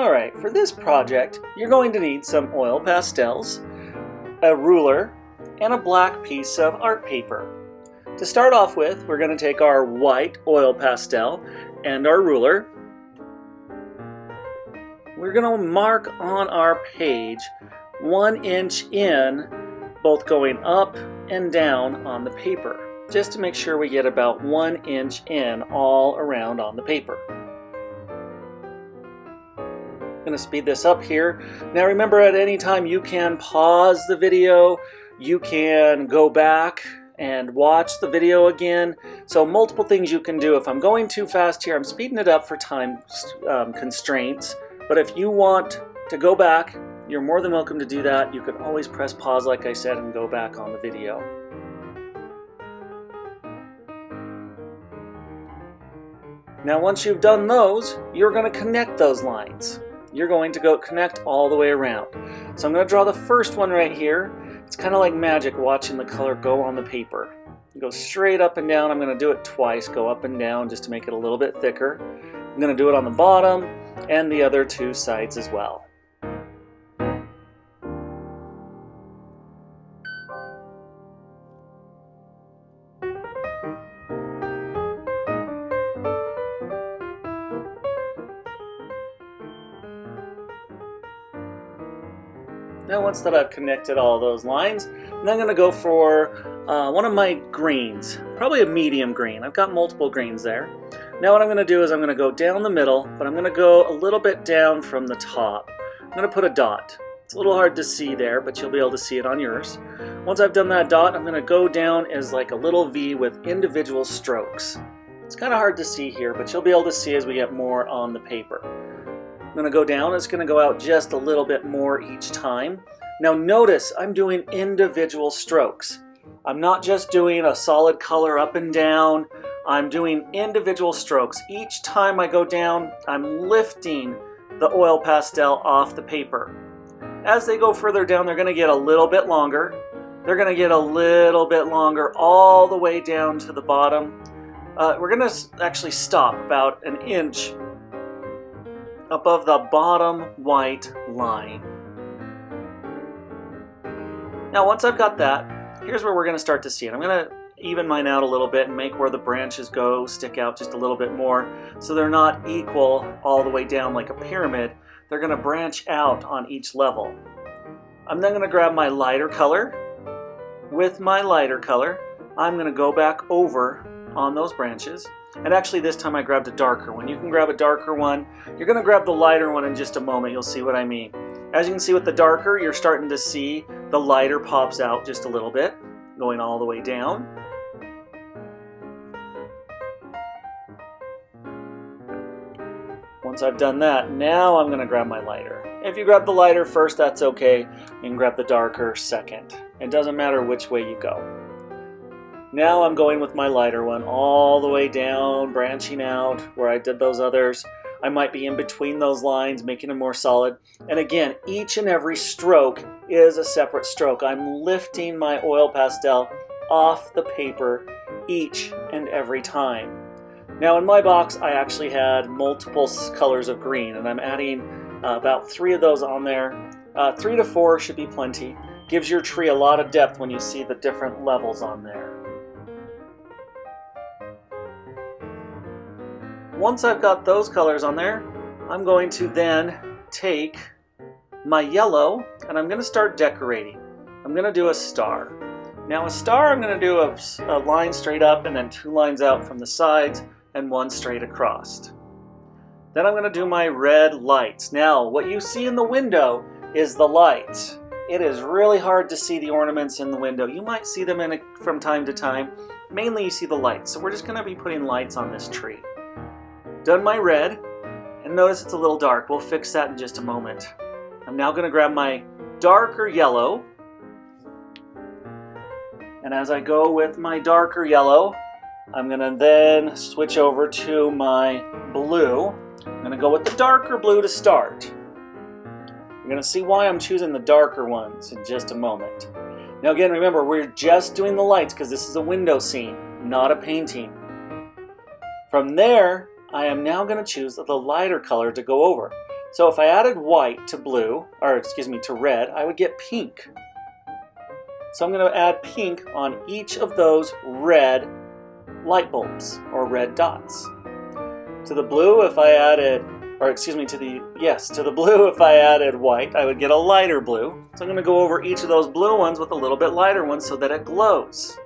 Alright, for this project, you're going to need some oil pastels, a ruler, and a black piece of art paper. To start off with, we're going to take our white oil pastel and our ruler. We're going to mark on our page 1 inch in, both going up and down on the paper, just to make sure we get about 1 inch in all around on the paper. I'm going to speed this up here. Now remember, at any time you can pause the video, you can go back and watch the video again. So multiple things you can do. If I'm going too fast here, I'm speeding it up for time constraints. But if you want to go back, you're more than welcome to do that. You can always press pause, like I said, and go back on the video. Now once you've done those, you're going to connect those lines. You're going to go connect all the way around. So I'm going to draw the first one right here. It's kind of like magic watching the color go on the paper. You go straight up and down. I'm going to do it twice, go up and down just to make it a little bit thicker. I'm going to do it on the bottom and the other two sides as well. Now once that I've connected all those lines, I'm then going to go for one of my greens, probably a medium green. I've got multiple greens there. Now what I'm going to do is I'm going to go down the middle, but I'm going to go a little bit down from the top. I'm going to put a dot. It's a little hard to see there, but you'll be able to see it on yours. Once I've done that dot, I'm going to go down as like a little V with individual strokes. It's kind of hard to see here, but you'll be able to see as we get more on the paper. I'm going to go down. It's going to go out just a little bit more each time. Now notice I'm doing individual strokes. I'm not just doing a solid color up and down. I'm doing individual strokes. Each time I go down, I'm lifting the oil pastel off the paper. As they go further down, they're going to get a little bit longer. They're going to get a little bit longer all the way down to the bottom. We're going to actually stop about an inch above the bottom white line. Now once I've got that, here's where we're going to start to see it. I'm going to even mine out a little bit and make where the branches go stick out just a little bit more so they're not equal all the way down like a pyramid. They're going to branch out on each level. I'm then going to grab my lighter color. With my lighter color, I'm going to go back over on those branches. And actually this time I grabbed a darker one. You can grab a darker one. You're going to grab the lighter one in just a moment. You'll see what I mean. As you can see with the darker, you're starting to see the lighter pops out just a little bit, going all the way down. Once I've done that, now I'm going to grab my lighter. If you grab the lighter first, that's okay. You can grab the darker second. It doesn't matter which way you go. Now I'm going with my lighter one all the way down, branching out where I did those others. I might be in between those lines, making them more solid. And again, each and every stroke is a separate stroke. I'm lifting my oil pastel off the paper each and every time. Now in my box, I actually had multiple colors of green, and I'm adding about 3 of those on there. 3 to 4 should be plenty. Gives your tree a lot of depth when you see the different levels on there. Once I've got those colors on there, I'm going to then take my yellow and I'm going to start decorating. I'm going to do a star. Now a star, I'm going to do a line straight up and then 2 lines out from the sides and 1 straight across. Then I'm going to do my red lights. Now what you see in the window is the lights. It is really hard to see the ornaments in the window. You might see them from time to time. Mainly you see the lights. So we're just going to be putting lights on this tree. Done my red, and notice it's a little dark. We'll fix that in just a moment. I'm now going to grab my darker yellow, and as I go with my darker yellow, I'm going to then switch over to my blue. I'm going to go with the darker blue to start. You're going to see why I'm choosing the darker ones in just a moment. Now again, remember, we're just doing the lights because this is a window scene, not a painting. From there, I am now going to choose the lighter color to go over. So if I added white to blue, or excuse me, to red, I would get pink. So I'm going to add pink on each of those red light bulbs, or red dots. To the blue, if I added, or excuse me, to the blue, if I added white, I would get a lighter blue. So I'm going to go over each of those blue ones with a little bit lighter one so that it glows.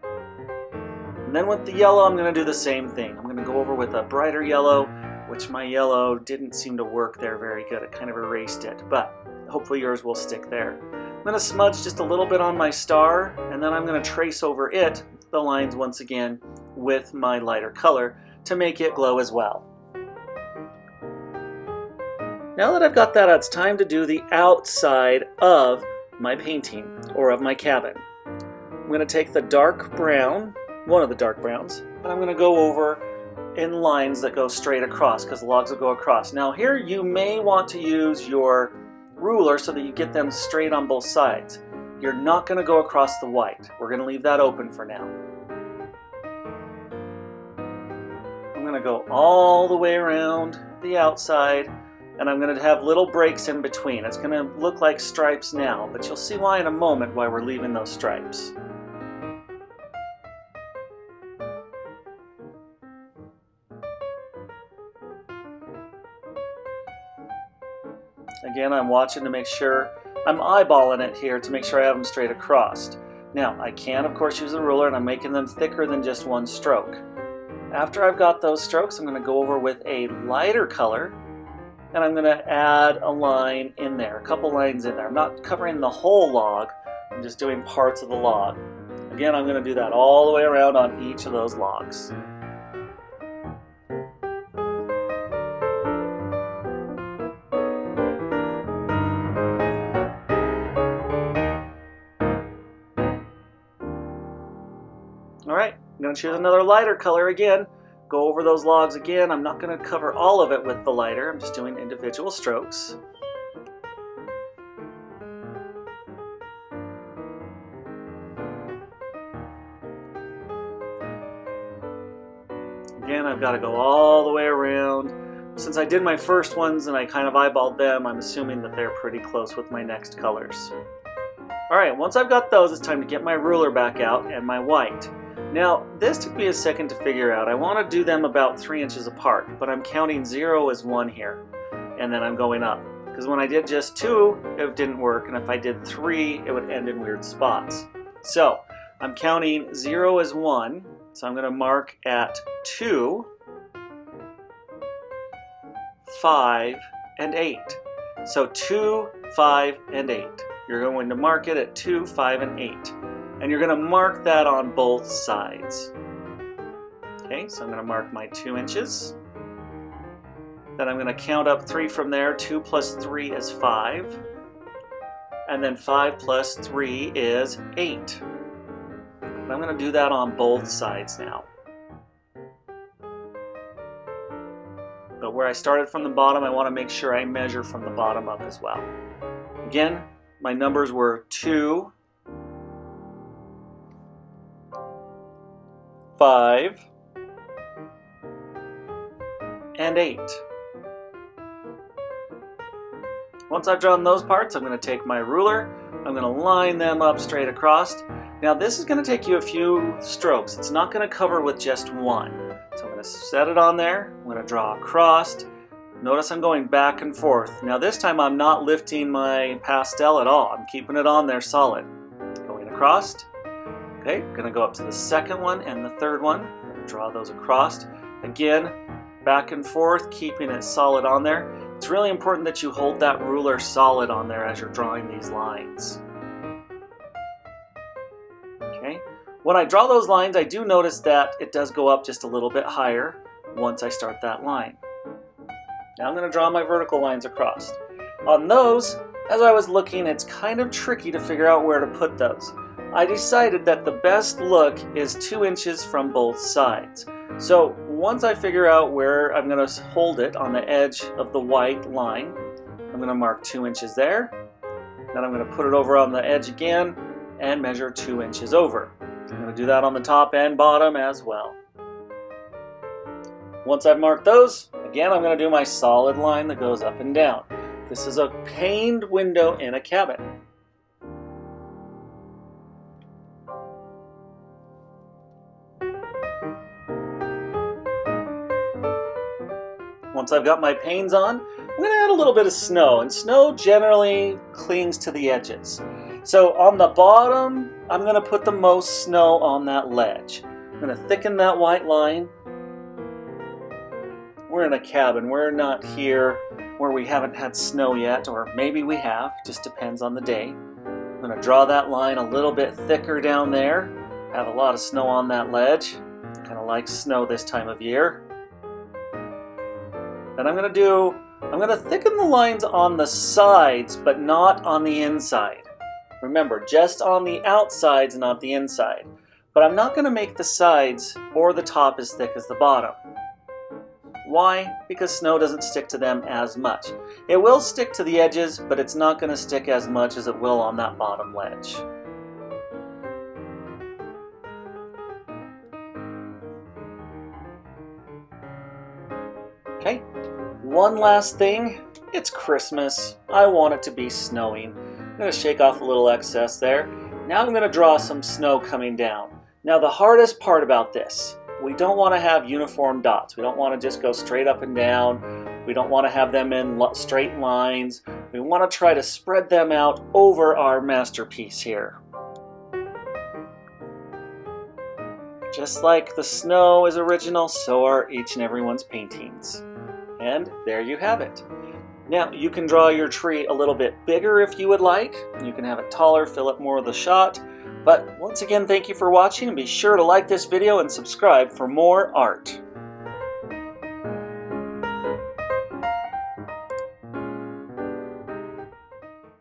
And then with the yellow, I'm going to do the same thing. I'm going to go over with a brighter yellow, which my yellow didn't seem to work there very good. It kind of erased it, but hopefully yours will stick there. I'm going to smudge just a little bit on my star, and then I'm going to trace over it the lines once again with my lighter color to make it glow as well. Now that I've got that, it's time to do the outside of my painting, or of my cabin. I'm going to take the dark brown, one of the dark browns, and I'm going to go over in lines that go straight across, because the logs will go across. Now here you may want to use your ruler so that you get them straight on both sides. You're not going to go across the white. We're going to leave that open for now. I'm going to go all the way around the outside, and I'm going to have little breaks in between. It's going to look like stripes now, but you'll see why in a moment why we're leaving those stripes. Again, I'm watching to make sure, I'm eyeballing it here to make sure I have them straight across. Now, I can, of course, use a ruler, and I'm making them thicker than just one stroke. After I've got those strokes, I'm going to go over with a lighter color, and I'm going to add a line in there, a couple lines in there. I'm not covering the whole log, I'm just doing parts of the log. Again, I'm going to do that all the way around on each of those logs. Alright, I'm going to choose another lighter color again, go over those logs again. I'm not going to cover all of it with the lighter, I'm just doing individual strokes. Again, I've got to go all the way around. Since I did my first ones and I kind of eyeballed them, I'm assuming that they're pretty close with my next colors. Alright, once I've got those, it's time to get my ruler back out and my white. Now, this took me a second to figure out. I want to do them about 3 inches apart, but I'm counting 0 as 1 here, and then I'm going up. Because when I did just 2, it didn't work, and if I did 3, it would end in weird spots. So, I'm counting 0 as 1, so I'm going to mark at 2, 5, and 8. So 2, 5, and 8. You're going to mark it at 2, 5, and 8. And you're going to mark that on both sides. Okay, so I'm going to mark my 2 inches. Then I'm going to count up 3 from there. 2 plus 3 is 5. And then 5 plus 3 is 8. And I'm going to do that on both sides now. But where I started from the bottom, I want to make sure I measure from the bottom up as well. Again, my numbers were 2, 5, and 8. Once I've drawn those parts, I'm going to take my ruler, I'm going to line them up straight across. Now this is going to take you a few strokes. It's not going to cover with just one. So I'm going to set it on there, I'm going to draw across. Notice I'm going back and forth. Now this time I'm not lifting my pastel at all. I'm keeping it on there solid. Going across. Okay, I'm going to go up to the second one and the third one. I'm going to draw those across. Again, back and forth, keeping it solid on there. It's really important that you hold that ruler solid on there as you're drawing these lines. Okay, when I draw those lines, I do notice that it does go up just a little bit higher once I start that line. Now I'm going to draw my vertical lines across. On those, as I was looking, it's kind of tricky to figure out where to put those. I decided that the best look is 2 inches from both sides. So once I figure out where I'm going to hold it on the edge of the white line, I'm going to mark 2 inches there. Then I'm going to put it over on the edge again and measure 2 inches over. I'm going to do that on the top and bottom as well. Once I've marked those, again, I'm going to do my solid line that goes up and down. This is a paned window in a cabin. Once I've got my panes on, I'm going to add a little bit of snow, and snow generally clings to the edges. So on the bottom, I'm going to put the most snow on that ledge. I'm going to thicken that white line. We're in a cabin. We're not here where we haven't had snow yet, or maybe we have, just depends on the day. I'm going to draw that line a little bit thicker down there. Have a lot of snow on that ledge. Kind of like snow this time of year. Then I'm going to thicken the lines on the sides, but not on the inside. Remember, just on the outsides, not the inside. But I'm not going to make the sides or the top as thick as the bottom. Why? Because snow doesn't stick to them as much. It will stick to the edges, but it's not going to stick as much as it will on that bottom ledge. Okay, one last thing. It's Christmas. I want it to be snowing. I'm going to shake off a little excess there. Now I'm going to draw some snow coming down. Now the hardest part about this, we don't want to have uniform dots. We don't want to just go straight up and down. We don't want to have them in straight lines. We want to try to spread them out over our masterpiece here. Just like the snow is original, so are each and everyone's paintings. And there you have it. Now you can draw your tree a little bit bigger if you would like. You can have it taller, fill up more of the shot. But once again, thank you for watching, and be sure to like this video and subscribe for more art.